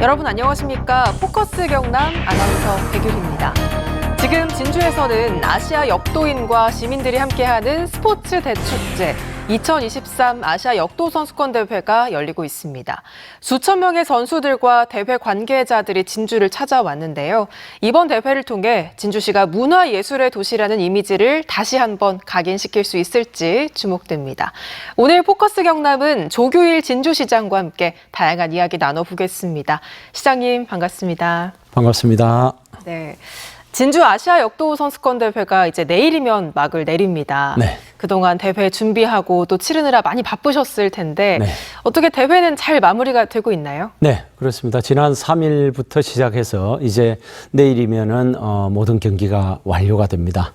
여러분 안녕하십니까? 포커스 경남 아나운서 백유리입니다. 지금 진주에서는 아시아 역도인과 시민들이 함께하는 스포츠 대축제 2023 아시아 역도 선수권 대회가 열리고 있습니다. 수천 명의 선수들과 대회 관계자들이 진주를 찾아왔는데요. 이번 대회를 통해 진주시가 문화예술의 도시라는 이미지를 다시 한번 각인시킬 수 있을지 주목됩니다. 오늘 포커스 경남은 조규일 진주시장과 함께 다양한 이야기 나눠보겠습니다. 시장님 반갑습니다. 반갑습니다. 네. 진주 아시아 역도 선수권 대회가 이제 내일이면 막을 내립니다. 네. 그동안 대회 준비하고 또 치르느라 많이 바쁘셨을 텐데 네. 어떻게 대회는 잘 마무리가 되고 있나요? 네, 그렇습니다. 지난 3일부터 시작해서 이제 내일이면은 모든 경기가 완료가 됩니다.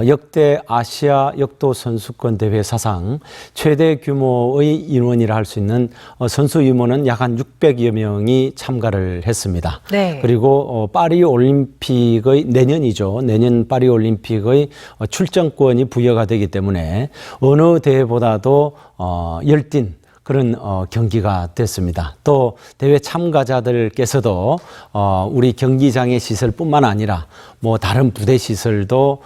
역대 아시아 역도 선수권 대회 사상 최대 규모의 인원이라 할 수 있는 선수 유무는 약 한 600여 명이 참가를 했습니다. 네. 그리고 파리 올림픽의 내년이죠. 내년 파리 올림픽의 출전권이 부여가 되기 때문에 어느 대회보다도 열띤 그런 경기가 됐습니다. 또 대회 참가자들께서도 우리 경기장의 시설뿐만 아니라 뭐 다른 부대 시설도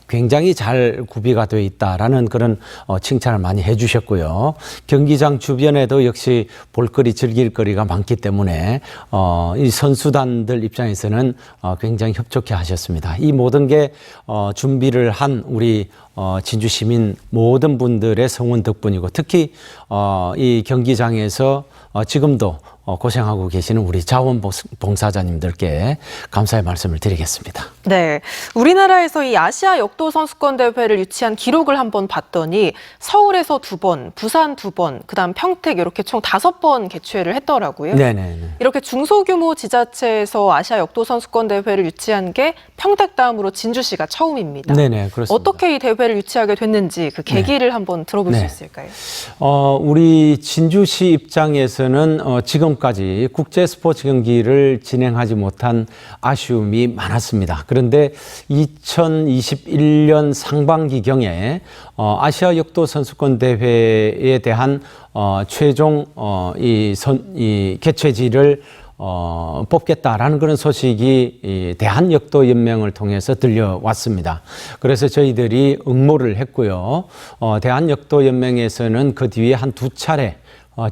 굉장히 잘 구비가 되어 있다라는 그런 칭찬을 많이 해주셨고요. 경기장 주변에도 역시 볼거리, 즐길거리가 많기 때문에 이 선수단들 입장에서는 굉장히 협조케 하셨습니다. 이 모든 게 준비를 한 우리 진주 시민 모든 분들의 성원 덕분이고 특히 이 경기장에서 지금도 고생하고 계시는 우리 자원봉사자님들께 감사의 말씀을 드리겠습니다. 네, 우리나라에서 이 아시아 역도 선수권 대회를 유치한 기록을 한번 봤더니 서울에서 2번, 부산 2번, 그다음 평택 이렇게 총 5번 개최를 했더라고요. 네네. 이렇게 중소규모 지자체에서 아시아 역도 선수권 대회를 유치한 게 평택 다음으로 진주시가 처음입니다. 네네, 그렇습니다. 어떻게 이 대회를 유치하게 됐는지 그 계기를 한번 들어볼 수 있을까요? 우리 진주시 입장에서는 지금까지 국제 스포츠 경기를 진행하지 못한 아쉬움이 많았습니다. 그런데 2021년 상반기경에 아시아 역도 선수권 대회에 대한 최종 이 개최지를 뽑겠다라는 그런 소식이 이 대한역도연맹을 통해서 들려왔습니다. 그래서 저희들이 응모를 했고요. 대한역도연맹에서는 그 뒤에 한 2차례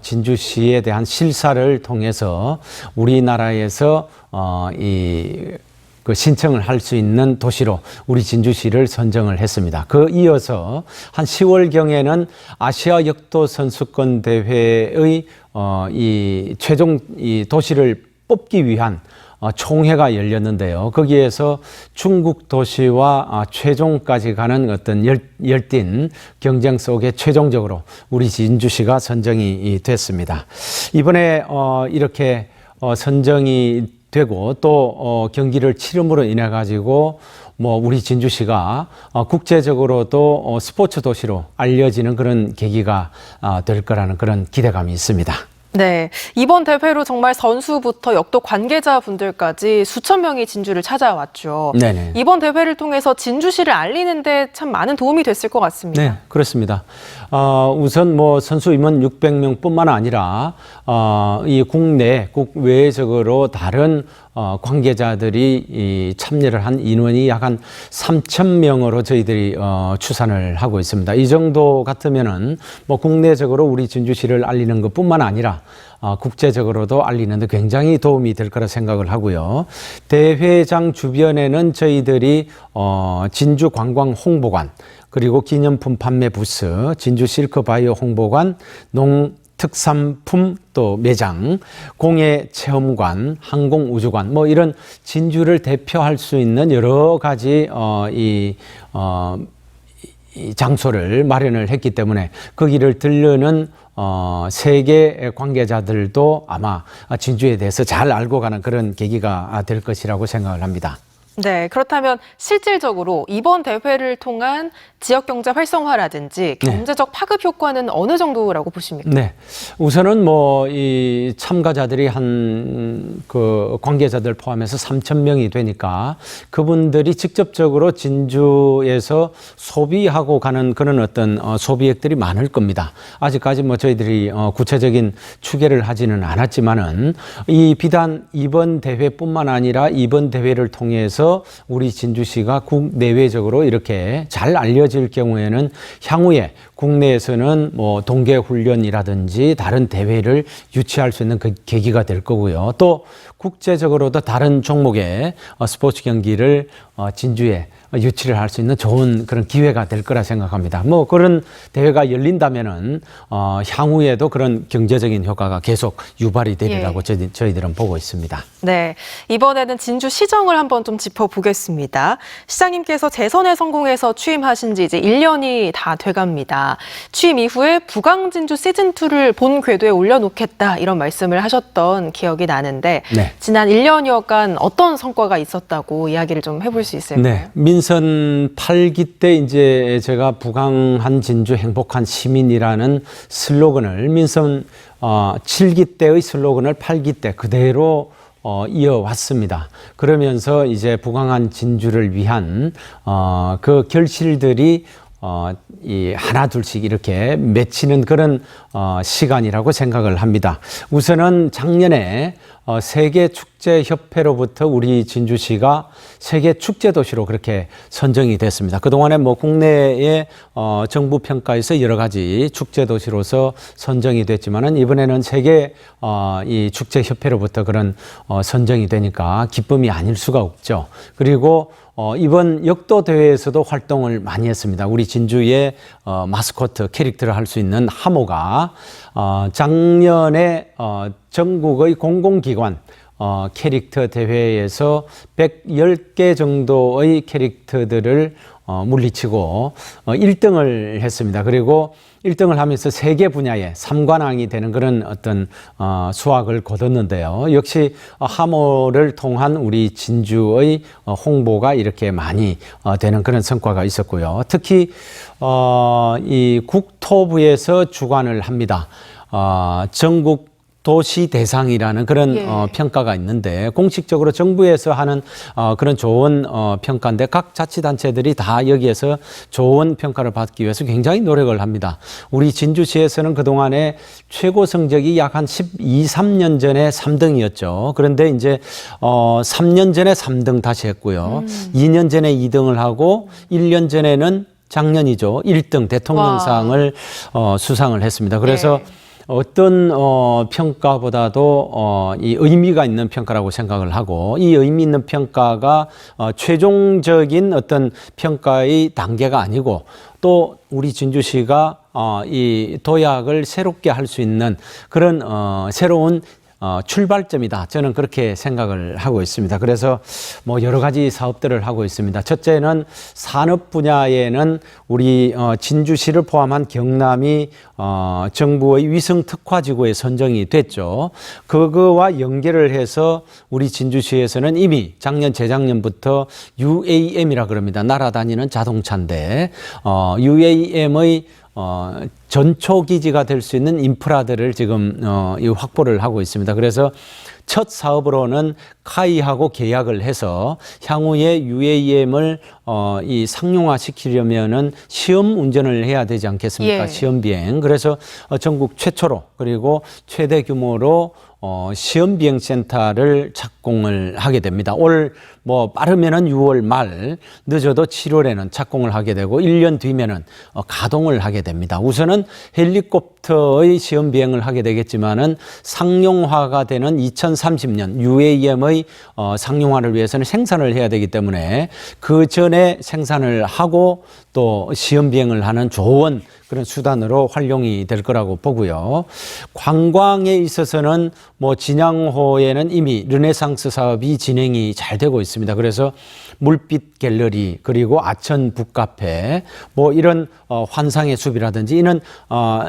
진주시에 대한 실사를 통해서 우리나라에서 그 신청을 할 수 있는 도시로 우리 진주시를 선정을 했습니다. 그 이어서 한 10월경에는 아시아 역도 선수권 대회의 이 최종 이 도시를 뽑기 위한 총회가 열렸는데요. 거기에서 중국 도시와 최종까지 가는 어떤 열띤 경쟁 속에 최종적으로 우리 진주시가 선정이 됐습니다. 이번에 이렇게 선정이 되고 또 경기를 치름으로 인해 가지고 뭐 우리 진주시가 국제적으로도 스포츠 도시로 알려지는 그런 계기가 될 거라는 그런 기대감이 있습니다. 네, 이번 대회로 정말 선수부터 역도 관계자분들까지 수천 명이 진주를 찾아왔죠. 네네. 이번 대회를 통해서 진주시를 알리는 데 참 많은 도움이 됐을 것 같습니다. 네, 그렇습니다. 우선 뭐 선수 임원 600명뿐만 아니라 이 국외적으로 다른 관계자들이 참여를 한 인원이 약 한 3,000명으로 저희들이 추산을 하고 있습니다. 이 정도 같으면은 뭐 국내적으로 우리 진주시를 알리는 것뿐만 아니라 국제적으로도 알리는 데 굉장히 도움이 될 거라 생각을 하고요. 대회장 주변에는 저희들이 진주 관광 홍보관, 그리고 기념품 판매 부스, 진주 실크바이오 홍보관, 농특산품 또 매장, 공예 체험관, 항공우주관, 뭐 이런 진주를 대표할 수 있는 여러 가지 이 장소를 마련을 했기 때문에 거기를 들르는 세계 관계자들도 아마 진주에 대해서 잘 알고 가는 그런 계기가 될 것이라고 생각을 합니다. 네, 그렇다면 실질적으로 이번 대회를 통한 지역 경제 활성화라든지 경제적 파급 효과는 어느 정도라고 보십니까? 네. 우선은 뭐 이 참가자들이 한 그 관계자들 포함해서 3,000명이 되니까 그분들이 직접적으로 진주에서 소비하고 가는 그런 어떤 소비액들이 많을 겁니다. 아직까지 뭐 저희들이 구체적인 추계를 하지는 않았지만은 이 비단 이번 대회뿐만 아니라 이번 대회를 통해서 우리 진주시가 국내외적으로 이렇게 잘 알려질 경우에는 향후에 국내에서는 뭐 동계훈련이라든지 다른 대회를 유치할 수 있는 그 계기가 될 거고요. 또 국제적으로도 다른 종목의 스포츠 경기를 진주에 유치를 할 수 있는 좋은 그런 기회가 될 거라 생각합니다. 뭐 그런 대회가 열린다면은 향후에도 그런 경제적인 효과가 계속 유발이 되리라고 저희들은 보고 있습니다. 네, 이번에는 진주 시정을 한번 좀 짚어보겠습니다. 시장님께서 재선에 성공해서 취임하신 지 이제 1년이 다 돼갑니다. 취임 이후에 부강진주 시즌2를 본 궤도에 올려놓겠다 이런 말씀을 하셨던 기억이 나는데 네. 지난 1년여간 어떤 성과가 있었다고 이야기를 좀 해볼 수 있을까요? 네, 민선 8기 때 이제 제가 부강한 진주 행복한 시민이라는 슬로건을 민선 7기 때의 슬로건을 8기 때 그대로 이어왔습니다. 그러면서 이제 부강한 진주를 위한 그 결실들이 이 하나 둘씩 이렇게 맺히는 그런 시간이라고 생각을 합니다. 우선은 작년에 세계축제협회로부터 우리 진주시가 세계축제도시로 그렇게 선정이 됐습니다. 그동안에 뭐 국내의 정부 평가에서 여러 가지 축제도시로서 선정이 됐지만은 이번에는 세계 이 축제협회로부터 그런 선정이 되니까 기쁨이 아닐 수가 없죠. 그리고 이번 역도 대회에서도 활동을 많이 했습니다. 우리 진주의 마스코트 캐릭터를 할 수 있는 하모가 작년에 전국의 공공기관 캐릭터 대회에서 110개 정도의 캐릭터들을 물리치고 1등을 했습니다. 그리고 1등을 하면서 세계 분야에 3관왕이 되는 그런 어떤 수확을 거뒀는데요. 역시 하모를 통한 우리 진주의 홍보가 이렇게 많이 되는 그런 성과가 있었고요. 특히 이 국토부에서 주관을 합니다. 전국 도시 대상이라는 그런 평가가 있는데 공식적으로 정부에서 하는 그런 좋은 평가인데 각 자치단체들이 다 여기에서 좋은 평가를 받기 위해서 굉장히 노력을 합니다. 우리 진주시에서는 그동안에 최고 성적이 약 한 12, 3년 전에 3등이었죠. 그런데 이제 3년 전에 3등 다시 했고요. 2년 전에 2등을 하고 1년 전에는 작년이죠. 1등 대통령상을 수상을 했습니다. 그래서 어떤 평가보다도 이 의미가 있는 평가라고 생각을 하고 이 의미 있는 평가가 최종적인 어떤 평가의 단계가 아니고 또 우리 진주시가 이 도약을 새롭게 할 수 있는 그런 새로운 출발점이다. 저는 그렇게 생각을 하고 있습니다. 그래서 뭐 여러 가지 사업들을 하고 있습니다. 첫째는 산업 분야에는 우리 진주시를 포함한 경남이 정부의 위성 특화지구에 선정이 됐죠. 그거와 연계를 해서 우리 진주시에서는 이미 작년 재작년부터 UAM이라 그럽니다. 날아다니는 자동차인데 UAM의 전초기지가 될 수 있는 인프라들을 지금 확보를 하고 있습니다. 그래서 첫 사업으로는 카이하고 계약을 해서 향후에 UAM을 이 상용화 시키려면은 시험 운전을 해야 되지 않겠습니까? 시험 비행. 그래서 전국 최초로 그리고 최대 규모로 시험 비행 센터를 착공을 하게 됩니다. 올 뭐 빠르면은 6월 말, 늦어도 7월에는 착공을 하게 되고 1년 뒤면은 가동을 하게 됩니다. 우선은 헬리콥터의 시험 비행을 하게 되겠지만은 상용화가 되는 2030년 UAM의 상용화를 위해서는 생산을 해야 되기 때문에 그 전에 생산을 하고 또 시험 비행을 하는 좋은 그런 수단으로 활용이 될 거라고 보고요. 관광에 있어서는 뭐 진양호에는 이미 르네상스 사업이 진행이 잘 되고 있습니다. 그래서 물빛 갤러리 그리고 아천 북카페 뭐 이런 환상의 숲이라든지 이런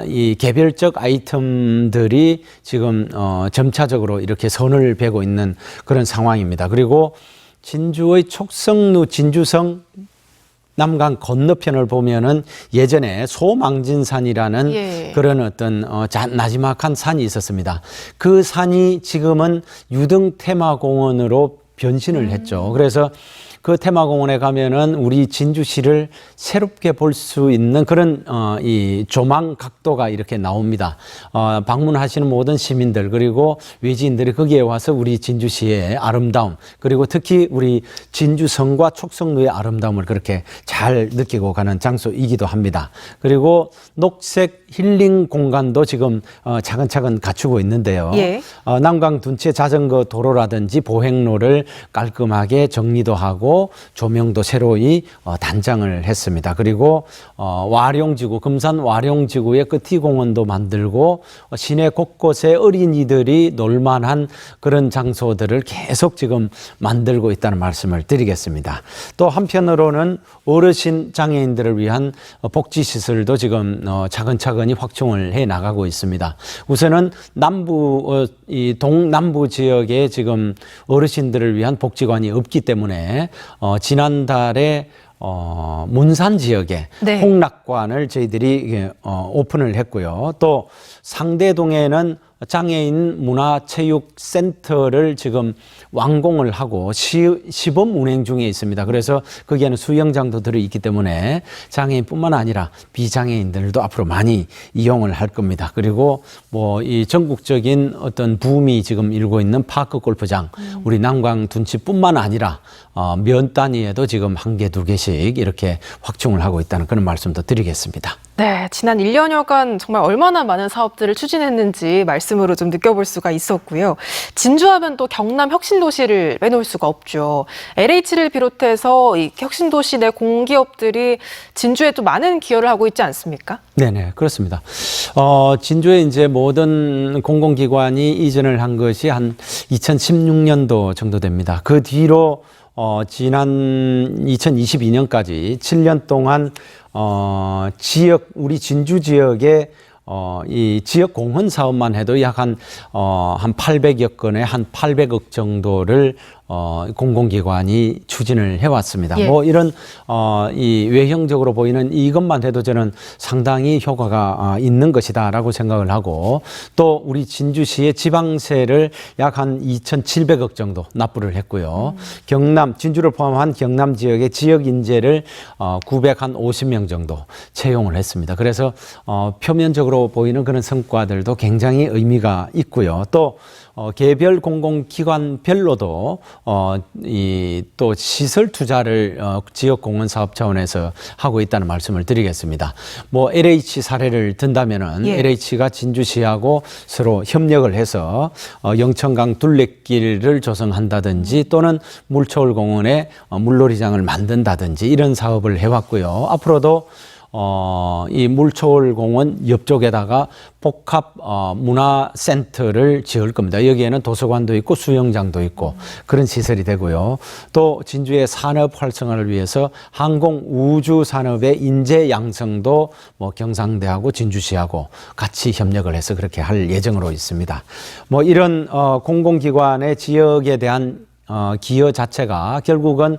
이 개별적 아이템들이 지금 점차적으로 이렇게 선을 베고 있는 그런 상황입니다. 그리고 진주의 촉성루 진주성 남강 건너편을 보면은 예전에 소망진산이라는 예. 그런 어떤 나지막한 산이 있었습니다. 그 산이 지금은 유등 테마공원으로 변신을 했죠. 그래서 그 테마공원에 가면은 우리 진주시를 새롭게 볼 수 있는 그런 이 조망 각도가 이렇게 나옵니다. 방문하시는 모든 시민들 그리고 외지인들이 거기에 와서 우리 진주시의 아름다움 그리고 특히 우리 진주성과 촉성루의 아름다움을 그렇게 잘 느끼고 가는 장소이기도 합니다. 그리고 녹색 힐링 공간도 지금 차근차근 갖추고 있는데요. 예. 남강 둔치의 자전거 도로라든지 보행로를 깔끔하게 정리도 하고 조명도 새로이 단장을 했습니다. 그리고 와룡지구, 금산 와룡지구의 끝이공원도 만들고 시내 곳곳에 어린이들이 놀만한 그런 장소들을 계속 지금 만들고 있다는 말씀을 드리겠습니다. 또 한편으로는 어르신 장애인들을 위한 복지시설도 지금 차근차근히 확충을 해 나가고 있습니다. 우선은 이 동남부 지역에 지금 어르신들을 위한 복지관이 없기 때문에 지난달에 문산 지역에 네. 홍락관을 저희들이 오픈을 했고요. 또 상대동에는 장애인 문화체육센터를 지금 완공을 하고 시범 운행 중에 있습니다. 그래서 거기에는 수영장도 들어있기 때문에 장애인뿐만 아니라 비장애인들도 앞으로 많이 이용을 할 겁니다. 그리고 뭐 이 전국적인 어떤 붐이 지금 일고 있는 파크 골프장, 우리 남강 둔치뿐만 아니라 면 단위에도 지금 1개, 2개씩 이렇게 확충을 하고 있다는 그런 말씀도 드리겠습니다. 네, 지난 1년여간 정말 얼마나 많은 사업들을 추진했는지 말씀으로 좀 느껴볼 수가 있었고요. 진주하면 또 경남 혁신도시를 빼놓을 수가 없죠. LH를 비롯해서 이 혁신도시 내 공기업들이 진주에 또 많은 기여를 하고 있지 않습니까? 네네, 그렇습니다. 진주에 이제 모든 공공기관이 이전을 한 것이 한 2016년도 정도 됩니다. 그 뒤로 지난 2022년까지 7년 동안 우리 진주 지역에 이 지역 공헌 사업만 해도 약 한 800여 건에 한 800억 정도를 공공기관이 추진을 해왔습니다. 예. 뭐 이런 이 외형적으로 보이는 이것만 해도 저는 상당히 효과가 있는 것이다라고 생각을 하고 또 우리 진주시의 지방세를 약 한 2,700억 정도 납부를 했고요. 진주를 포함한 경남 지역의 지역 인재를 950명 정도 채용을 했습니다. 그래서 표면적으로 보이는 그런 성과들도 굉장히 의미가 있고요. 또 개별 공공기관별로도 또 시설 투자를 지역 공헌 사업 차원에서 하고 있다는 말씀을 드리겠습니다. 뭐 LH 사례를 든다면은 예. LH가 진주시하고 서로 협력을 해서 영천강 둘레길을 조성한다든지 또는 물초월공원에 물놀이장을 만든다든지 이런 사업을 해왔고요. 앞으로도 이 물초월공원 옆쪽에다가 복합 문화센터를 지을 겁니다. 여기에는 도서관도 있고 수영장도 있고 그런 시설이 되고요. 또 진주의 산업 활성화를 위해서 항공 우주 산업의 인재 양성도 뭐 경상대하고 진주시하고 같이 협력을 해서 그렇게 할 예정으로 있습니다. 뭐 이런 공공기관의 지역에 대한 기여 자체가 결국은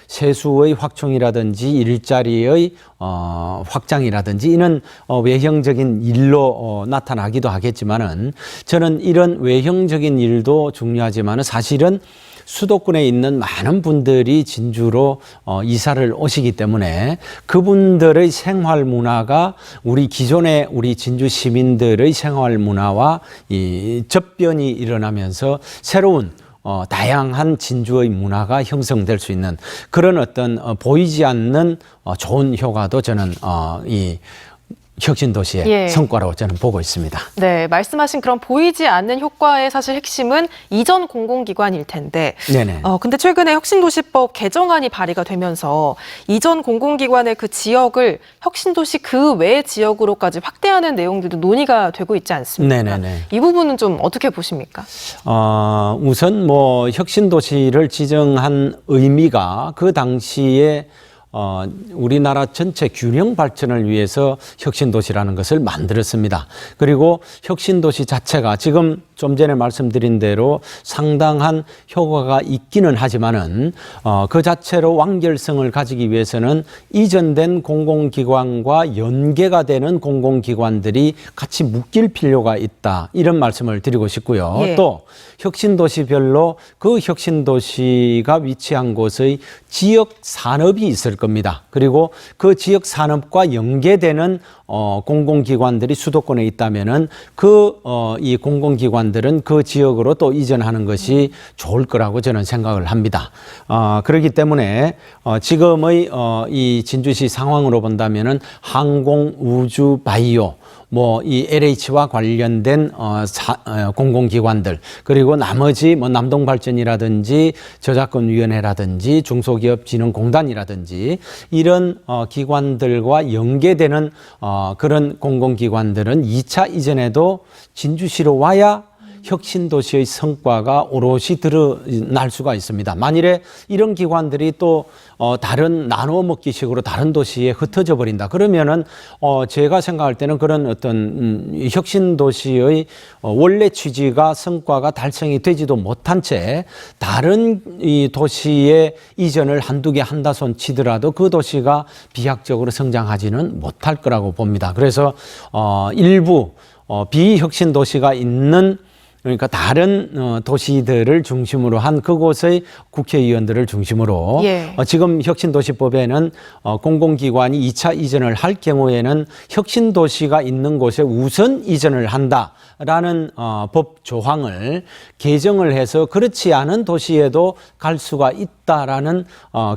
세수의 확충이라든지 일자리의 확장이라든지 이런 외형적인 일로 나타나기도 하겠지만은 저는 이런 외형적인 일도 중요하지만은 사실은 수도권에 있는 많은 분들이 진주로 이사를 오시기 때문에 그분들의 생활 문화가 우리 기존의 우리 진주 시민들의 생활 문화와 이 접변이 일어나면서 새로운 다양한 진주의 문화가 형성될 수 있는 그런 어떤 보이지 않는 좋은 효과도 저는 이 혁신도시의 예. 성과로 저는 보고 있습니다. 네, 말씀하신 그런 보이지 않는 효과의 사실 핵심은 이전 공공기관일 텐데. 네네. 근데 최근에 혁신도시법 개정안이 발의가 되면서 이전 공공기관의 그 지역을 혁신도시 그 외 지역으로까지 확대하는 내용들도 논의가 되고 있지 않습니까? 네네네. 이 부분은 좀 어떻게 보십니까? 우선 뭐 혁신도시를 지정한 의미가 그 당시에 우리나라 전체 균형 발전을 위해서 혁신도시라는 것을 만들었습니다. 그리고 혁신도시 자체가 지금 좀 전에 말씀드린 대로 상당한 효과가 있기는 하지만은 그 자체로 완결성을 가지기 위해서는 이전된 공공기관과 연계가 되는 공공기관들이 같이 묶일 필요가 있다. 이런 말씀을 드리고 싶고요. 예. 또 혁신도시별로 그 혁신도시가 위치한 곳의 지역 산업이 있을 겁니다. 그리고 그 지역 산업과 연계되는 공공기관들이 수도권에 있다면은 이 공공기관들은 그 지역으로 또 이전하는 것이 좋을 거라고 저는 생각을 합니다. 그렇기 때문에 지금의 이 진주시 상황으로 본다면은 항공, 우주, 바이오 이 LH와 관련된 공공기관들 그리고 나머지 남동발전이라든지 저작권위원회라든지 중소기업진흥공단이라든지 이런 기관들과 연계되는 그런 공공기관들은 2차 이전에도 진주시로 와야 혁신도시의 성과가 오롯이 드러날 수가 있습니다. 만일에 이런 기관들이 또 다른 나눠 먹기식으로 다른 도시에 흩어져 버린다. 그러면은 제가 생각할 때는 그런 어떤 혁신도시의 원래 취지가 성과가 달성이 되지도 못한 채 다른 이 도시에 이전을 한두 개 한다손 치더라도 그 도시가 비약적으로 성장하지는 못할 거라고 봅니다. 그래서 일부 비혁신 도시가 있는 그러니까 다른 도시들을 중심으로 한 그곳의 국회의원들을 중심으로 예. 지금 혁신도시법에는 공공기관이 2차 이전을 할 경우에는 혁신도시가 있는 곳에 우선 이전을 한다라는 법 조항을 개정을 해서 그렇지 않은 도시에도 갈 수가 있다라는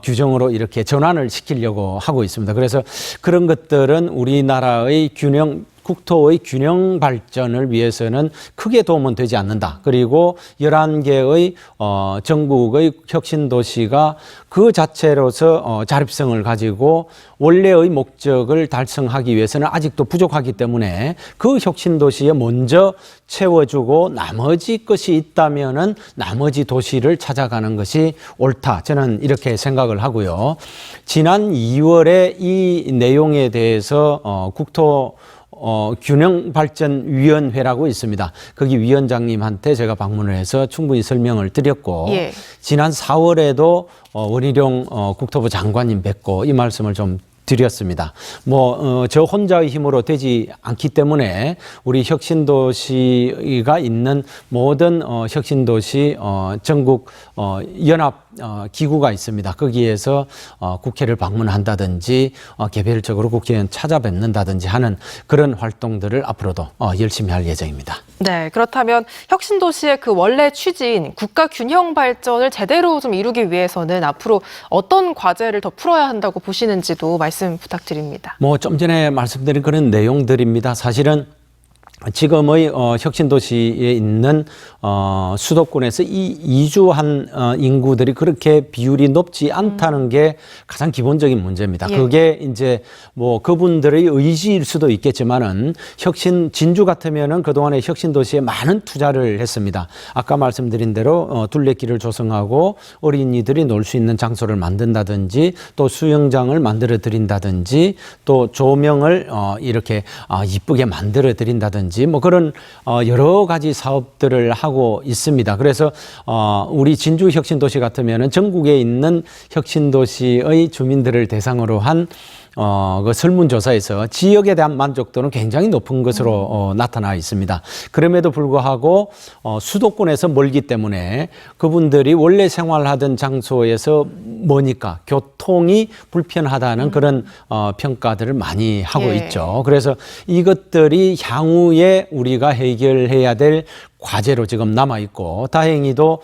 규정으로 이렇게 전환을 시키려고 하고 있습니다. 그래서 그런 것들은 우리나라의 국토의 균형 발전을 위해서는 크게 도움은 되지 않는다. 그리고 11개의 전국의 혁신도시가 그 자체로서 자립성을 가지고 원래의 목적을 달성하기 위해서는 아직도 부족하기 때문에 그 혁신도시에 먼저 채워주고 나머지 것이 있다면은 나머지 도시를 찾아가는 것이 옳다. 저는 이렇게 생각을 하고요. 지난 2월에 이 내용에 대해서 균형발전위원회라고 있습니다. 거기 위원장님한테 제가 방문을 해서 충분히 설명을 드렸고 예. 지난 4월에도 원희룡 국토부 장관님 뵙고 이 말씀을 좀 드렸습니다. 저 혼자의 힘으로 되지 않기 때문에 우리 혁신도시가 있는 모든 혁신도시 전국 연합 기구가 있습니다. 거기에서 국회를 방문한다든지 개별적으로 국회의원 찾아뵙는다든지 하는 그런 활동들을 앞으로도 열심히 할 예정입니다. 네, 그렇다면 혁신도시의 그 원래 취지인 국가 균형 발전을 제대로 좀 이루기 위해서는 앞으로 어떤 과제를 더 풀어야 한다고 보시는지도 말씀 부탁드립니다. 좀 전에 말씀드린 그런 내용들입니다. 사실은 지금의 혁신도시에 있는 수도권에서 이주한 인구들이 그렇게 비율이 높지 않다는 게 가장 기본적인 문제입니다. 예. 그게 이제 그분들의 의지일 수도 있겠지만은 진주 같으면은 그동안에 혁신도시에 많은 투자를 했습니다. 아까 말씀드린 대로 둘레길을 조성하고 어린이들이 놀 수 있는 장소를 만든다든지 또 수영장을 만들어 드린다든지 또 조명을 이렇게 이쁘게 만들어 드린다든지 그런 여러 가지 사업들을 하고 있습니다. 그래서 우리 진주 혁신도시 같으면은 전국에 있는 혁신도시의 주민들을 대상으로 한 그 설문조사에서 지역에 대한 만족도는 굉장히 높은 것으로 나타나 있습니다. 그럼에도 불구하고 수도권에서 멀기 때문에 그분들이 원래 생활하던 장소에서 머니까 교통이 불편하다는 그런 평가들을 많이 하고 예. 있죠. 그래서 이것들이 향후에 우리가 해결해야 될 과제로 지금 남아있고 다행히도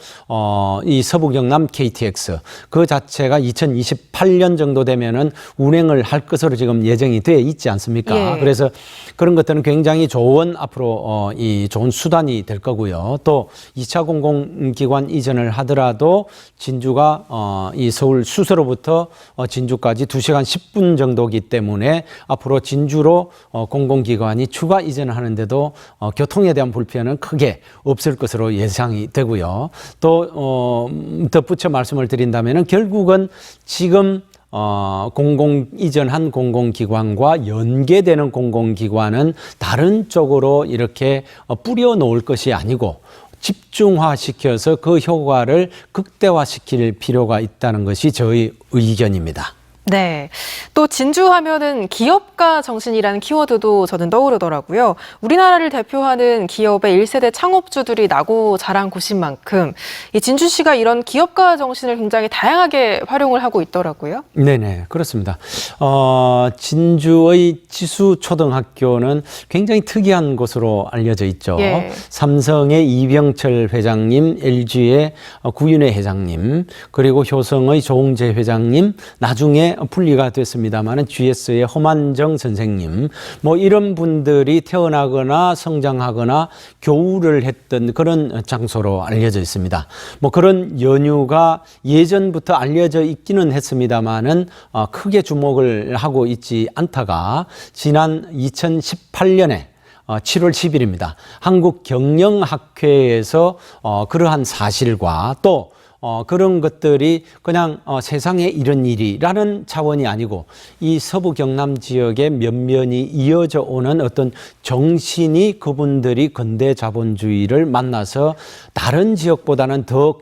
이 서부경남 KTX 그 자체가 2028년 정도 되면은 운행을 할 것으로 지금 예정이 되어 있지 않습니까? 예. 그래서 그런 것들은 굉장히 좋은 앞으로 이 좋은 수단이 될 거고요. 또 2차 공공기관 이전을 하더라도 진주가 이 서울 수서로부터 진주까지 2시간 10분 정도이기 때문에 앞으로 진주로 공공기관이 추가 이전하는데도 교통에 대한 불편은 크게 없을 것으로 예상이 되고요. 또 덧붙여 말씀을 드린다면은 결국은 지금 공공 이전한 공공기관과 연계되는 공공기관은 다른 쪽으로 이렇게 뿌려 놓을 것이 아니고 집중화시켜서 그 효과를 극대화시킬 필요가 있다는 것이 저의 의견입니다. 네. 또 진주 하면은 기업가 정신이라는 키워드도 저는 떠오르더라고요. 우리나라를 대표하는 기업의 1세대 창업주들이 나고 자란 곳인 만큼 이 진주시가 이런 기업가 정신을 굉장히 다양하게 활용을 하고 있더라고요. 네네, 그렇습니다. 진주의 지수초등학교는 굉장히 특이한 곳으로 알려져 있죠. 예. 삼성의 이병철 회장님, LG의 구윤회 회장님, 그리고 효성의 조홍재 회장님, 나중에 분리가 됐습니다만 GS의 허만정 선생님, 뭐 이런 분들이 태어나거나 성장하거나 교우를 했던 그런 장소로 알려져 있습니다. 뭐 그런 연유가 예전부터 알려져 있기는 했습니다만은 크게 주목을 하고 있지 않다가 지난 2018년에 7월 10일입니다. 한국경영학회에서 그러한 사실과 또 그런 것들이 그냥 세상에 이런 일이라는 차원이 아니고 이 서부 경남 지역의 면면이 이어져 오는 어떤 정신이 그분들이 근대 자본주의를 만나서 다른 지역보다는 더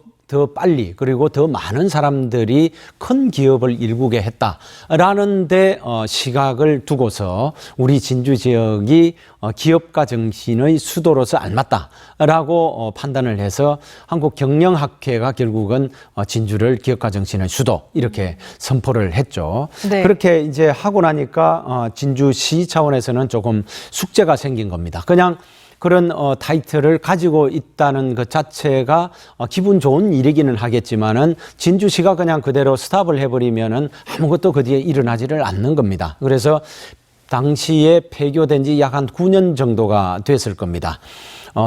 빨리 그리고 더 많은 사람들이 큰 기업을 일구게 했다라는 데 시각을 두고서 우리 진주 지역이 기업가 정신의 수도로서 알맞다라고 판단을 해서 한국경영학회가 결국은 진주를 기업가 정신의 수도 이렇게 선포를 했죠. 네. 그렇게 이제 하고 나니까 진주시 차원에서는 조금 숙제가 생긴 겁니다. 그냥 그런 타이틀을 가지고 있다는 것 자체가 기분 좋은 일이기는 하겠지만은 진주시가 그냥 그대로 스탑을 해버리면은 아무것도 그 뒤에 일어나지를 않는 겁니다. 그래서 당시에 폐교된 지 약 한 9년 정도가 됐을 겁니다.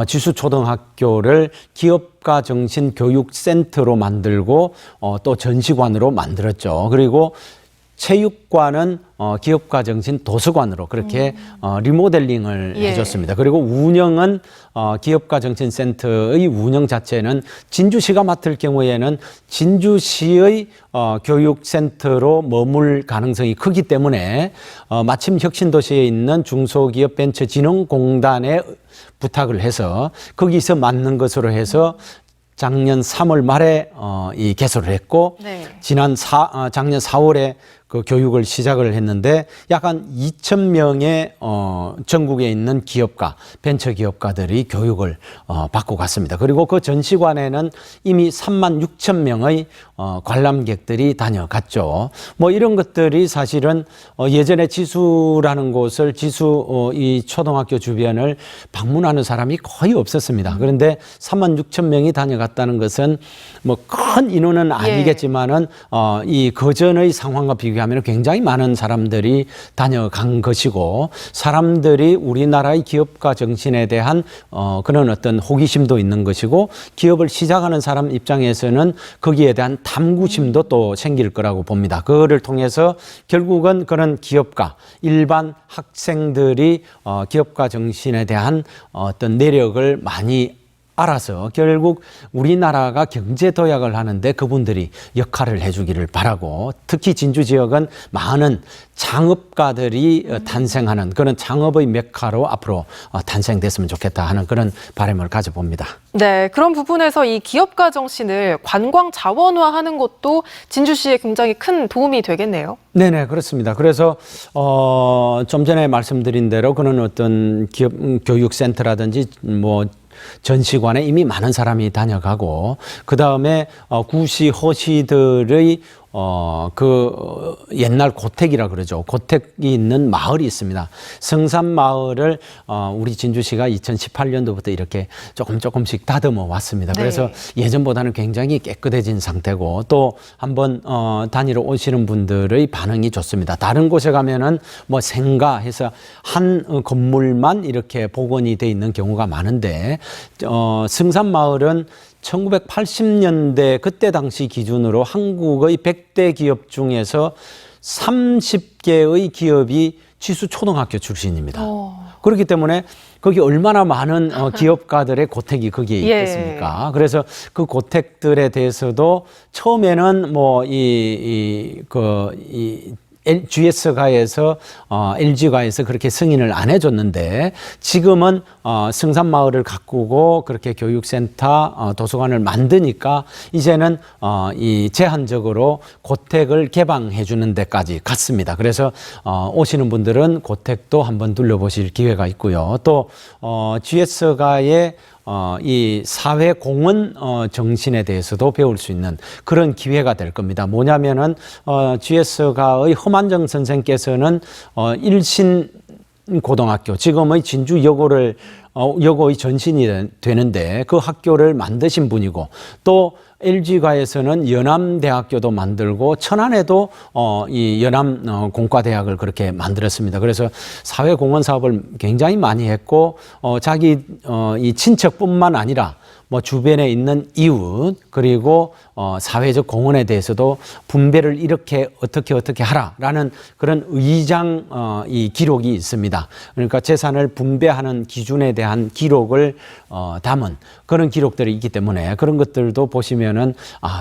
지수초등학교를 기업가 정신 교육센터로 만들고 또 전시관으로 만들었죠. 그리고 체육관은 기업가 정신 도서관으로 그렇게 리모델링을 해줬습니다. 그리고 운영은 기업가 정신 센터의 운영 자체는 진주시가 맡을 경우에는 진주시의 교육센터로 머물 가능성이 크기 때문에 마침 혁신도시에 있는 중소기업벤처진흥공단에 부탁을 해서 거기서 맡는 것으로 해서 작년 3월 말에 이 개소를 했고 네. 작년 4월에 그 교육을 시작을 했는데 약 한 2,000명의 전국에 있는 기업가, 벤처기업가들이 교육을 받고 갔습니다. 그리고 그 전시관에는 이미 36,000명의 관람객들이 다녀갔죠. 뭐 이런 것들이 사실은 예전에 지수라는 곳을 이 초등학교 주변을 방문하는 사람이 거의 없었습니다. 그런데 36,000명이 다녀갔다는 것은 뭐 큰 인원은 아니겠지만은 이 그전의 상황과 비교하면 굉장히 많은 사람들이 다녀간 것이고 사람들이 우리나라의 기업가 정신에 대한 그런 어떤 호기심도 있는 것이고 기업을 시작하는 사람 입장에서는 거기에 대한 탐구심도 또 생길 거라고 봅니다. 그거를 통해서 결국은 그런 기업가, 일반 학생들이 기업가 정신에 대한 어떤 내력을 많이 알아서 결국 우리나라가 경제 도약을 하는데 그분들이 역할을 해주기를 바라고 특히 진주 지역은 많은 창업가들이 탄생하는 그런 창업의 메카로 앞으로 탄생됐으면 좋겠다 하는 그런 바람을 가져봅니다. 네, 그런 부분에서 이 기업가 정신을 관광 자원화하는 것도 진주시에 굉장히 큰 도움이 되겠네요. 네네, 그렇습니다. 그래서 좀 전에 말씀드린 대로 그런 어떤 기업 교육센터라든지 뭐 전시관에 이미 많은 사람이 다녀가고 그 다음에 구시 허시들의 그 옛날 고택이라 그러죠. 고택이 있는 마을이 있습니다. 성산마을을 우리 진주시가 2018년도부터 이렇게 조금씩 다듬어 왔습니다. 그래서 예전보다는 굉장히 깨끗해진 상태고 또 한번 다니러 오시는 분들의 반응이 좋습니다. 다른 곳에 가면은 뭐 생가해서 한 건물만 이렇게 복원이 돼 있는 경우가 많은데 성산마을은 1980년대 그때 당시 기준으로 한국의 100대 기업 중에서 30개의 기업이 지수초등학교 출신입니다. 그렇기 때문에 거기 얼마나 많은 기업가들의 고택이 거기에 예. 있겠습니까? 그래서 그 고택들에 대해서도 처음에는 뭐 GS가에서 LG가에서 그렇게 승인을 안 해줬는데 지금은 성산마을을 가꾸고 그렇게 교육센터, 도서관을 만드니까 이제는 이 제한적으로 고택을 개방해 주는 데까지 갔습니다. 그래서 오시는 분들은 고택도 한번 둘러보실 기회가 있고요. 또 GS가의 이 사회공헌 정신에 대해서도 배울 수 있는 그런 기회가 될 겁니다. 뭐냐면은 GS가의 허만정 선생께서는 일신 고등학교, 지금의 진주 여고의 전신이 되는데 그 학교를 만드신 분이고, 또 LG가에서는 연암대학교도 만들고 천안에도 이 연암 공과대학을 그렇게 만들었습니다. 그래서 사회공헌 사업을 굉장히 많이 했고 자기 이 친척뿐만 아니라 뭐 주변에 있는 이웃 그리고 사회적 공헌에 대해서도 분배를 이렇게 어떻게 하라라는 그런 의장 이 기록이 있습니다. 그러니까 재산을 분배하는 기준에 대한 기록을 담은 그런 기록들이 있기 때문에 그런 것들도 보시면은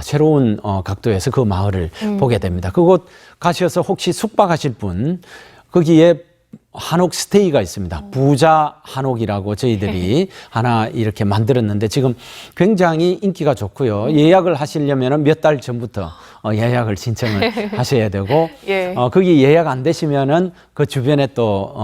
새로운 각도에서 그 마을을 보게 됩니다. 그곳 가셔서 혹시 숙박하실 분 거기에 한옥 스테이가 있습니다. 부자 한옥이라고 저희들이 하나 이렇게 만들었는데 지금 굉장히 인기가 좋고요. 예약을 하시려면 몇 달 전부터 예약을 신청을 하셔야 되고 예. 거기 예약 안 되시면은 그 주변에 또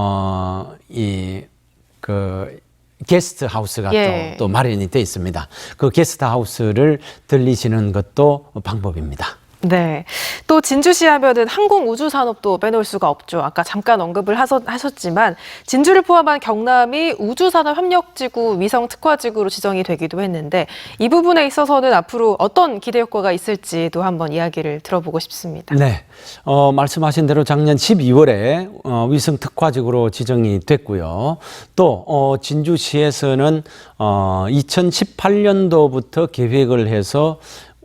게스트 하우스가 예. 또 마련이 돼 있습니다. 그 게스트 하우스를 들리시는 것도 방법입니다. 네. 또 진주시 하면은 항공우주산업도 빼놓을 수가 없죠. 아까 잠깐 언급을 하셨지만 진주를 포함한 경남이 우주산업협력지구 위성특화지구로 지정이 되기도 했는데 이 부분에 있어서는 앞으로 어떤 기대 효과가 있을지도 한번 이야기를 들어보고 싶습니다. 네. 말씀하신 대로 작년 12월에 위성특화지구로 지정이 됐고요. 또 진주시에서는 2018년도부터 계획을 해서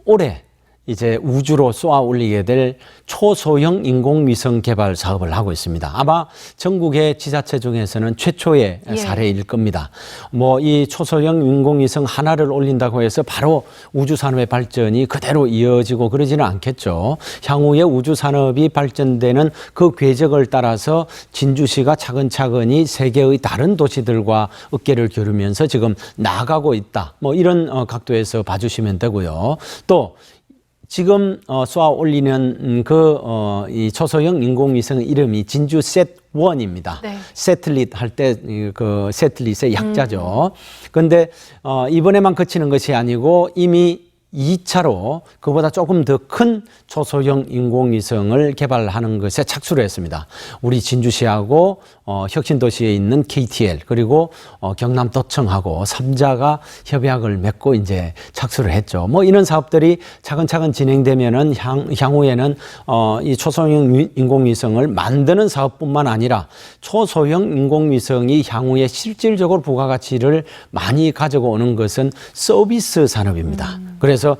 올해 이제 우주로 쏘아 올리게 될 초소형 인공위성 개발 사업을 하고 있습니다. 아마 전국의 지자체 중에서는 최초의 사례일 겁니다. 뭐 이 초소형 인공위성 하나를 올린다고 해서 바로 우주산업의 발전이 그대로 이어지고 그러지는 않겠죠. 향후에 우주산업이 발전되는 그 궤적을 따라서 진주시가 차근차근히 세계의 다른 도시들과 어깨를 겨루면서 지금 나아가고 있다. 뭐 이런 각도에서 봐주시면 되고요. 또 지금 쏘아 올리는 이 초소형 인공위성 이름이 진주셋1입니다. 네. 세틀릿 할 때 그 세틀릿의 약자죠. 그런데 이번에만 그치는 것이 아니고 이미 2차로 그보다 조금 더 큰 초소형 인공위성을 개발하는 것에 착수를 했습니다. 우리 진주시하고 혁신도시에 있는 KTL 그리고 경남도청하고 3자가 협약을 맺고 이제 착수를 했죠. 뭐 이런 사업들이 차근차근 진행되면은 향후에는 이 초소형 인공위성을 만드는 사업뿐만 아니라 초소형 인공위성이 향후에 실질적으로 부가가치를 많이 가지고 오는 것은 서비스 산업입니다. 그래서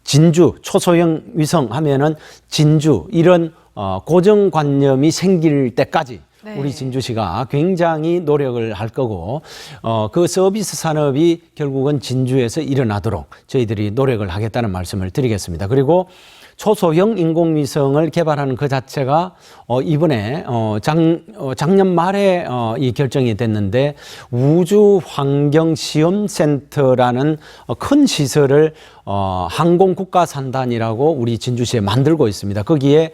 진주 초소형 위성 하면은 진주 이런 고정관념이 생길 때까지 네. 우리 진주시가 굉장히 노력을 할 거고 그 서비스 산업이 결국은 진주에서 일어나도록 저희들이 노력을 하겠다는 말씀을 드리겠습니다. 그리고 초소형 인공위성을 개발하는 그 자체가 이번에 작년 말에 이 결정이 됐는데 우주환경시험센터라는 큰 시설을 항공국가산단이라고 우리 진주시에 만들고 있습니다. 거기에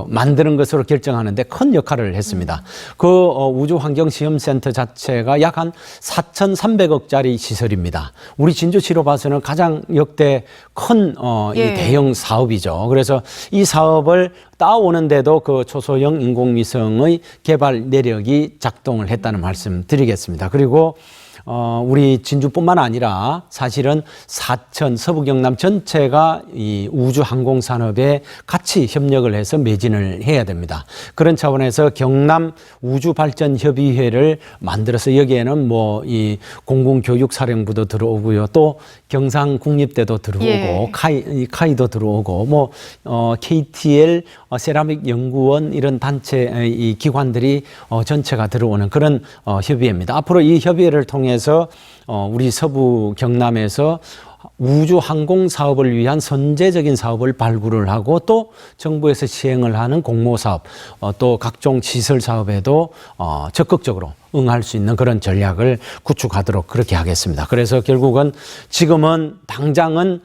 만드는 것으로 결정하는데 큰 역할을 했습니다. 그 우주환경시험센터 자체가 약 한 4,300억짜리 시설입니다. 우리 진주시로 봐서는 가장 역대 큰 이 대형 사업이죠. 그래서 이 사업을 따오는데도 그 초소형 인공위성의 개발 내력이 작동을 했다는 말씀 드리겠습니다. 그리고 우리 진주뿐만 아니라 사실은 사천, 서부 경남 전체가 이 우주 항공 산업에 같이 협력을 해서 매진을 해야 됩니다. 그런 차원에서 경남 우주발전협의회를 만들어서 여기에는 뭐 이 공군교육사령부도 들어오고요, 또 경상국립대도 들어오고, 예. 카이도 들어오고, 뭐 KTL 세라믹 연구원 이런 단체 이 기관들이 전체가 들어오는 그런 협의회입니다. 앞으로 이 협의회를 통해서 우리 서부 경남에서 우주 항공 사업을 위한 선제적인 사업을 발굴을 하고 또 정부에서 시행을 하는 공모 사업, 또 각종 시설 사업에도 적극적으로 응할 수 있는 그런 전략을 구축하도록 그렇게 하겠습니다. 그래서 결국은 지금은 당장은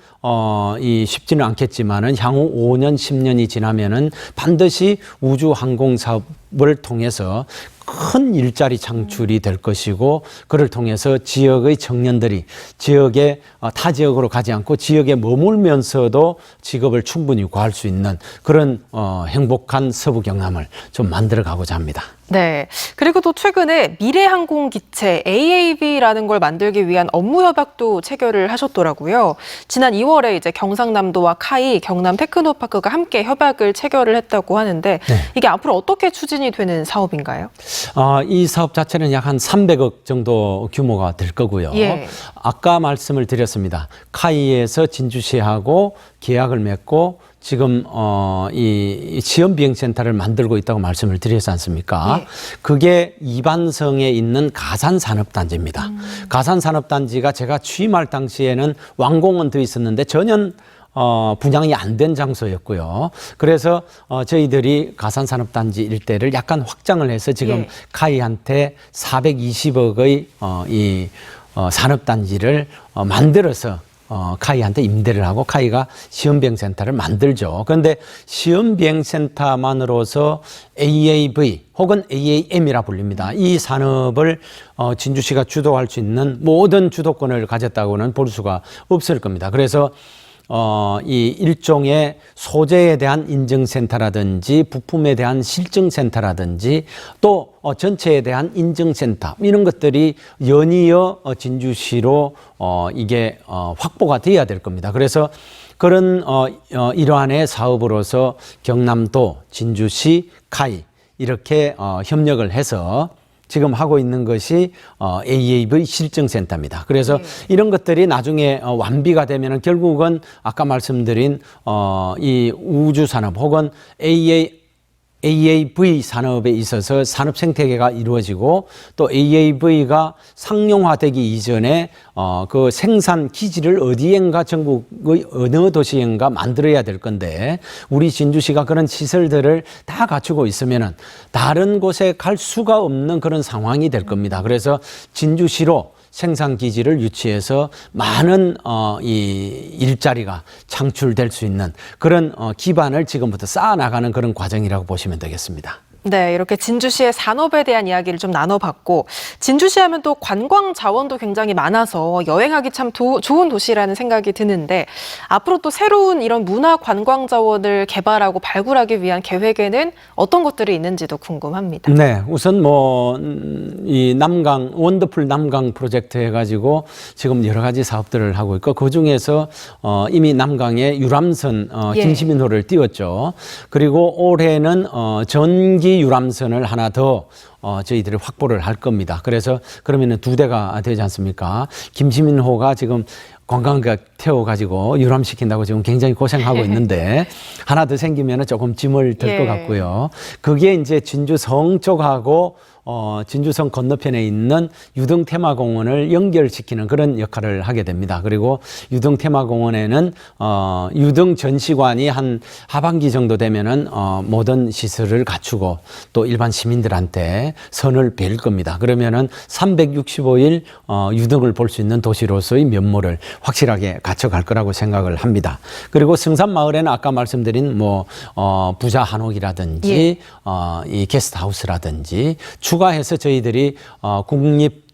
이 쉽지는 않겠지만은 향후 5년, 10년이 지나면은 반드시 우주 항공 사업을 통해서 큰 일자리 창출이 될 것이고, 그를 통해서 지역의 청년들이 지역에 타 지역으로 가지 않고 지역에 머물면서도 직업을 충분히 구할 수 있는 그런 행복한 서부 경남을 좀 만들어 가고자 합니다. 네. 그리고 또 최근에 미래항공기체 AAV라는 걸 만들기 위한 업무 협약도 체결을 하셨더라고요. 지난 2월에 이제 경상남도와 카이, 경남 테크노파크가 함께 협약을 체결을 했다고 하는데 네. 이게 앞으로 어떻게 추진이 되는 사업인가요? 이 사업 자체는 약 한 300억 정도 규모가 될 거고요. 예. 아까 말씀을 드렸습니다. 카이에서 진주시하고 계약을 맺고 지금 이 시험 비행 센터를 만들고 있다고 말씀을 드렸지 않습니까? 예. 그게 이반성에 있는 가산 산업단지입니다. 가산 산업단지가 제가 취임할 당시에는 완공은 돼 있었는데 전혀 분양이 안 된 장소였고요. 그래서 저희들이 가산산업단지 일대를 약간 확장을 해서 지금 예. 카이한테 420억의 이 산업단지를 만들어서 카이한테 임대를 하고 카이가 시험비행센터를 만들죠. 그런데 시험비행센터만으로서 AAV 혹은 AAM이라 불립니다. 이 산업을 진주시가 주도할 수 있는 모든 주도권을 가졌다고는 볼 수가 없을 겁니다. 그래서 이 일종의 소재에 대한 인증센터라든지 부품에 대한 실증센터라든지 또 전체에 대한 인증센터 이런 것들이 연이어 진주시로 이게 확보가 돼야 될 겁니다. 그래서 그런 일환의 사업으로서 경남도, 진주시, 카이 이렇게 협력을 해서 지금 하고 있는 것이 AAV 실증센터입니다. 그래서 이런 것들이 나중에 완비가 되면은 결국은 아까 말씀드린 이 우주산업 혹은 AAV 산업에 있어서 산업 생태계가 이루어지고 또 AAV가 상용화되기 이전에 그 생산 기지를 어디엔가 전국의 어느 도시엔가 만들어야 될 건데 우리 진주시가 그런 시설들을 다 갖추고 있으면은 다른 곳에 갈 수가 없는 그런 상황이 될 겁니다. 그래서 진주시로 생산 기지를 유치해서 많은 이 일자리가 창출될 수 있는 그런 기반을 지금부터 쌓아나가는 그런 과정이라고 보시면 되겠습니다. 네, 이렇게 진주시의 산업에 대한 이야기를 좀 나눠봤고 진주시 하면 또 관광 자원도 굉장히 많아서 여행하기 참 좋은 도시라는 생각이 드는데 앞으로 또 새로운 이런 문화 관광 자원을 개발하고 발굴하기 위한 계획에는 어떤 것들이 있는지도 궁금합니다. 네, 우선 이 남강 원더풀 남강 프로젝트 해가지고 지금 여러 가지 사업들을 하고 있고 그 중에서 이미 남강에 유람선 김시민호를 띄웠죠. 그리고 올해는 전기 유람선을 하나 더 저희들이 확보를 할 겁니다. 그래서 그러면은 2대가 되지 않습니까? 김시민호가 지금 관광객 태워가지고 유람시킨다고 지금 굉장히 고생하고 있는데 하나 더 생기면은 조금 짐을 들 것 같고요. 그게 이제 진주성 쪽하고 진주성 건너편에 있는 유등테마공원을 연결시키는 그런 역할을 하게 됩니다. 그리고 유등테마공원에는 유등전시관이 한 하반기 정도 되면은 모든 시설을 갖추고 또 일반 시민들한테 선을 뵐 겁니다. 그러면은 365일 유등을 볼 수 있는 도시로서의 면모를 확실하게 갖춰갈 거라고 생각을 합니다. 그리고 성산마을에는 아까 말씀드린 부자 한옥이라든지 이 게스트하우스라든지 추가해서 저희들이 국립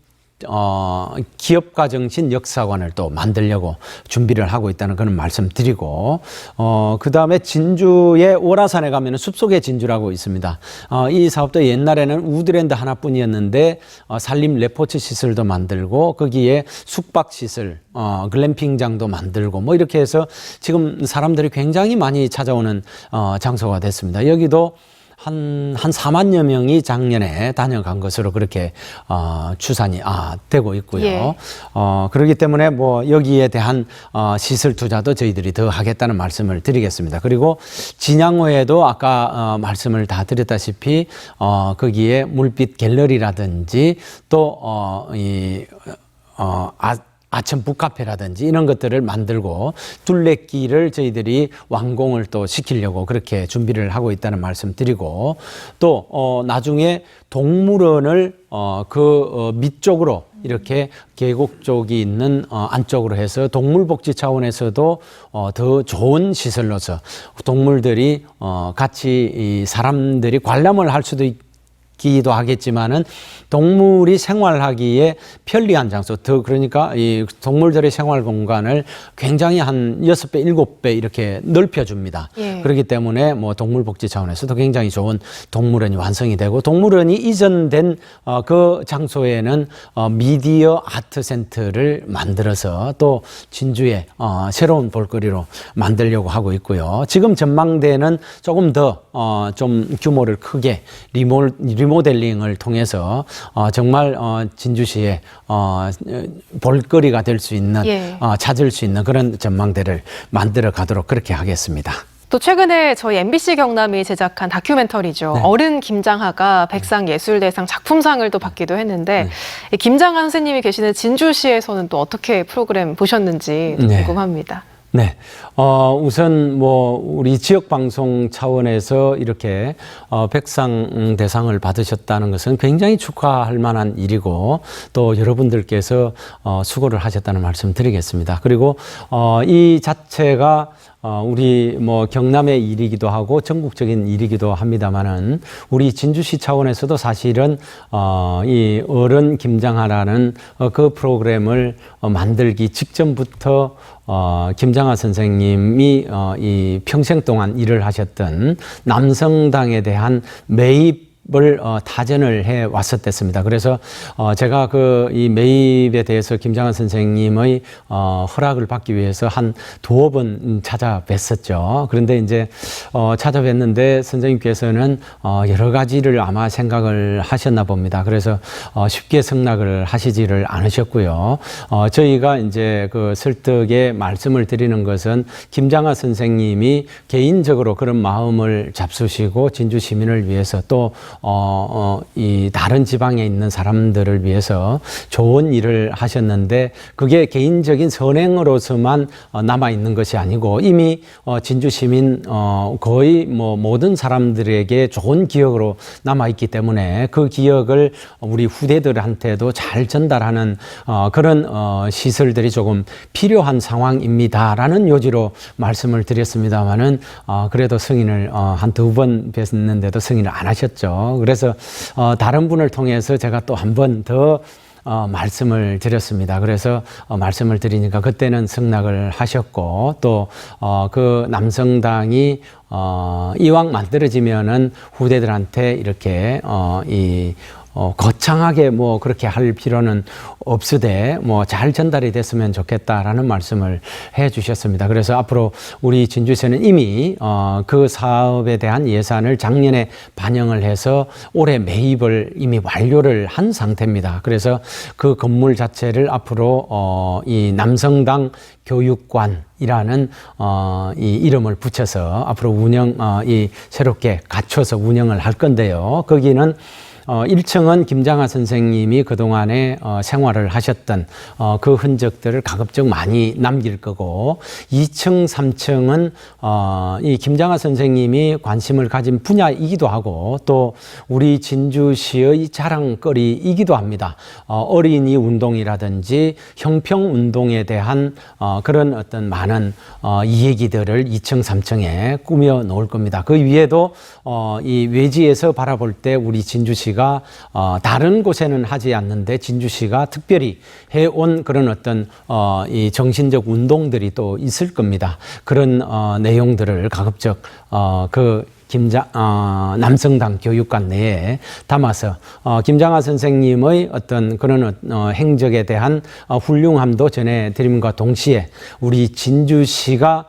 기업가 정신 역사관을 또 만들려고 준비를 하고 있다는 그런 말씀 드리고, 그 다음에 진주의 오라산에 가면은 숲속의 진주라고 있습니다. 이 사업도 옛날에는 우드랜드 하나뿐이었는데, 산림 레포츠 시설도 만들고, 거기에 숙박 시설, 글램핑장도 만들고, 뭐 이렇게 해서 지금 사람들이 굉장히 많이 찾아오는, 장소가 됐습니다. 여기도 한 4만여 명이 작년에 다녀간 것으로 그렇게 추산이 되고 있고요. 예. 그렇기 때문에 뭐 여기에 대한 시설 투자도 저희들이 더 하겠다는 말씀을 드리겠습니다. 그리고 진양호에도 아까 말씀을 다 드렸다시피 거기에 물빛 갤러리라든지 또 아천 북카페라든지 이런 것들을 만들고 둘레길을 저희들이 완공을 또 시키려고 그렇게 준비를 하고 있다는 말씀 드리고, 또 나중에 동물원을 밑쪽으로 이렇게 계곡 쪽이 있는 안쪽으로 해서 동물복지 차원에서도 더 좋은 시설로서 동물들이 같이 이 사람들이 관람을 할 수도 기도 하겠지만은 동물이 생활하기에 편리한 장소, 더 그러니까 이 동물들의 생활 공간을 굉장히 한 6배, 7배 이렇게 넓혀줍니다. 예. 그렇기 때문에 뭐 동물복지 차원에서도 굉장히 좋은 동물원이 완성이 되고, 동물원이 이전된 그 장소에는 미디어 아트 센터를 만들어서 또 진주에 새로운 볼거리로 만들려고 하고 있고요. 지금 전망대는 조금 더 좀 규모를 크게 리모델링을 통해서 정말 진주시에 볼거리가 될 수 있는, 예. 찾을 수 있는 그런 전망대를 만들어 가도록 그렇게 하겠습니다. 또 최근에 저희 MBC 경남이 제작한 다큐멘터리죠. 네. 어른 김장하가 백상예술대상 작품상을 또 받기도 했는데, 이 김장하 선생님이 계시는 진주시에서는 또 어떻게 프로그램 보셨는지 궁금합니다. 네. 우선 뭐 우리 지역 방송 차원에서 이렇게 백상 대상을 받으셨다는 것은 굉장히 축하할 만한 일이고, 또 여러분들께서 수고를 하셨다는 말씀 드리겠습니다. 그리고 이 자체가 우리 뭐 경남의 일이기도 하고 전국적인 일이기도 합니다만은, 우리 진주시 차원에서도 사실은 이 어른 김장하라는 그 프로그램을 만들기 직전부터 김장하 선생님이 이 평생 동안 일을 하셨던 남성당에 대한 매입을 타전을 해 왔었댔습니다. 그래서 제가 이 매입에 대해서 김장하 선생님의 허락을 받기 위해서 한 2번 찾아뵀었죠. 그런데 이제 찾아뵀는데 선생님께서는 여러 가지를 아마 생각을 하셨나 봅니다. 그래서 쉽게 승낙을 하시지를 않으셨고요. 저희가 이제 그 설득에 말씀을 드리는 것은, 김장하 선생님이 개인적으로 그런 마음을 잡수시고 진주 시민을 위해서 또 이 다른 지방에 있는 사람들을 위해서 좋은 일을 하셨는데, 그게 개인적인 선행으로서만 남아 있는 것이 아니고 이미 진주 시민 거의 뭐 모든 사람들에게 좋은 기억으로 남아 있기 때문에 그 기억을 우리 후대들한테도 잘 전달하는 그런 시설들이 조금 필요한 상황입니다라는 요지로 말씀을 드렸습니다만은, 그래도 승인을 한 2번 뵀는데도 승인을 안 하셨죠. 그래서 다른 분을 통해서 제가 또 한 번 더 말씀을 드렸습니다. 그래서 말씀을 드리니까 그때는 승낙을 하셨고, 또 그 남성당이 이왕 만들어지면은 후대들한테 이렇게 거창하게 뭐 그렇게 할 필요는 없으되 뭐 잘 전달이 됐으면 좋겠다라는 말씀을 해 주셨습니다. 그래서 앞으로 우리 진주시는 이미 그 사업에 대한 예산을 작년에 반영을 해서 올해 매입을 이미 완료를 한 상태입니다. 그래서 그 건물 자체를 앞으로 이 남성당 교육관이라는 이 이름을 붙여서 앞으로 새롭게 갖춰서 운영을 할 건데요. 거기는 1층은 김장하 선생님이 그동안에 생활을 하셨던 그 흔적들을 가급적 많이 남길 거고, 2층, 3층은 이 김장하 선생님이 관심을 가진 분야이기도 하고 또 우리 진주시의 자랑거리이기도 합니다. 어린이 운동이라든지 형평 운동에 대한 그런 어떤 많은 이야기들을 2층, 3층에 꾸며 놓을 겁니다. 그 위에도 이 외지에서 바라볼 때 우리 진주시가 진주시가 다른 곳에는 하지 않는데 진주시가 특별히 해온 그런 어떤 이 정신적 운동들이 또 있을 겁니다. 그런 내용들을 가급적 그 남성당 교육관 내에 담아서 김장하 선생님의 어떤 그런 행적에 대한 훌륭함도 전해드림과 동시에 우리 진주시가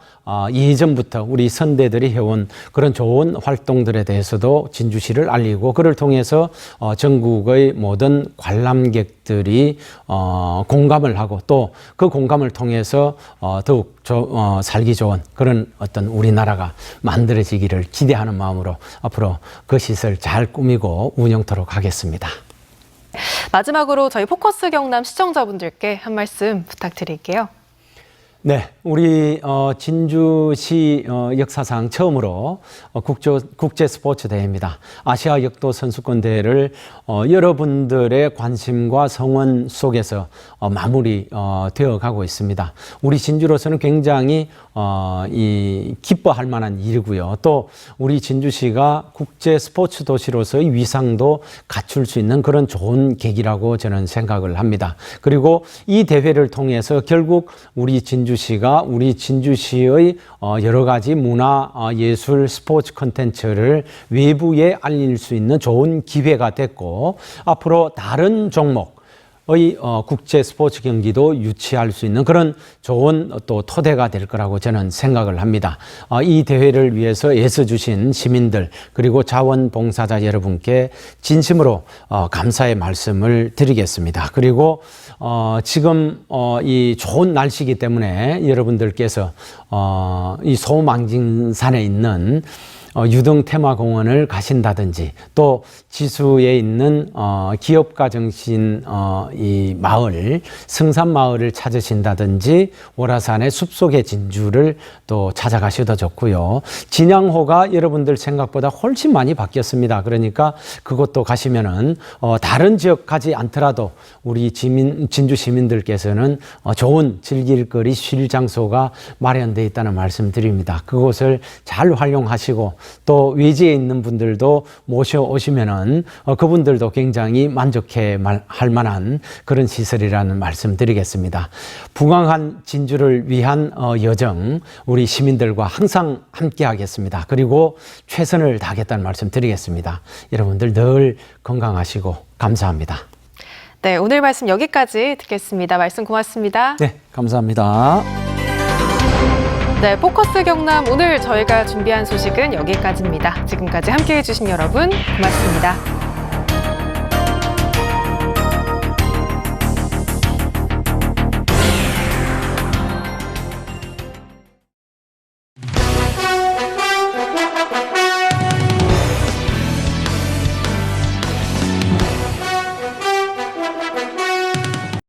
예전부터 우리 선대들이 해온 그런 좋은 활동들에 대해서도 진주시를 알리고 그를 통해서 전국의 모든 관람객들이 공감을 하고 또 그 공감을 통해서 더욱 살기 좋은 그런 어떤 우리나라가 만들어지기를 기대하는 마음으로 앞으로 그 시설 잘 꾸미고 운영토록 하겠습니다. 마지막으로 저희 포커스 경남 시청자분들께 한 말씀 부탁드릴게요. 네, 우리 진주시 역사상 처음으로 국제 스포츠 대회입니다. 아시아 역도 선수권 대회를 여러분들의 관심과 성원 속에서 마무리 되어 가고 있습니다. 우리 진주로서는 굉장히 기뻐할 만한 일이고요. 또 우리 진주시가 국제 스포츠 도시로서의 위상도 갖출 수 있는 그런 좋은 계기라고 저는 생각을 합니다. 그리고 이 대회를 통해서 결국 우리 진주시가 우리 진주시의 여러 가지 문화, 예술, 스포츠 콘텐츠를 외부에 알릴 수 있는 좋은 기회가 됐고 앞으로 다른 종목 의 국제 스포츠 경기도 유치할 수 있는 그런 좋은 또 토대가 될 거라고 저는 생각을 합니다. 이 대회를 위해서 애써주신 시민들 그리고 자원봉사자 여러분께 진심으로 감사의 말씀을 드리겠습니다. 그리고 지금 이 좋은 날씨이기 때문에 여러분들께서 이 소망진산에 있는 유등 테마공원을 가신다든지 또 지수에 있는 기업가 정신 이 마을 성산마을을 찾으신다든지 오라산의 숲속의 진주를 또 찾아가셔도 좋고요. 진양호가 여러분들 생각보다 훨씬 많이 바뀌었습니다. 그러니까 그것도 가시면은 다른 지역 가지 않더라도 우리 진주 시민들께서는 좋은 즐길 거리 쉴 장소가 마련되어 있다는 말씀 드립니다. 그곳을 잘 활용하시고 또 외지에 있는 분들도 모셔오시면은 그분들도 굉장히 만족해 할 만한 그런 시설이라는 말씀 드리겠습니다. 부강한 진주를 위한 여정 우리 시민들과 항상 함께 하겠습니다. 그리고 최선을 다하겠다는 말씀 드리겠습니다. 여러분들 늘 건강하시고 감사합니다. 네, 오늘 말씀 여기까지 듣겠습니다. 말씀 고맙습니다. 네, 감사합니다. 네, 포커스 경남 오늘 저희가 준비한 소식은 여기까지입니다. 지금까지 함께해 주신 여러분 고맙습니다.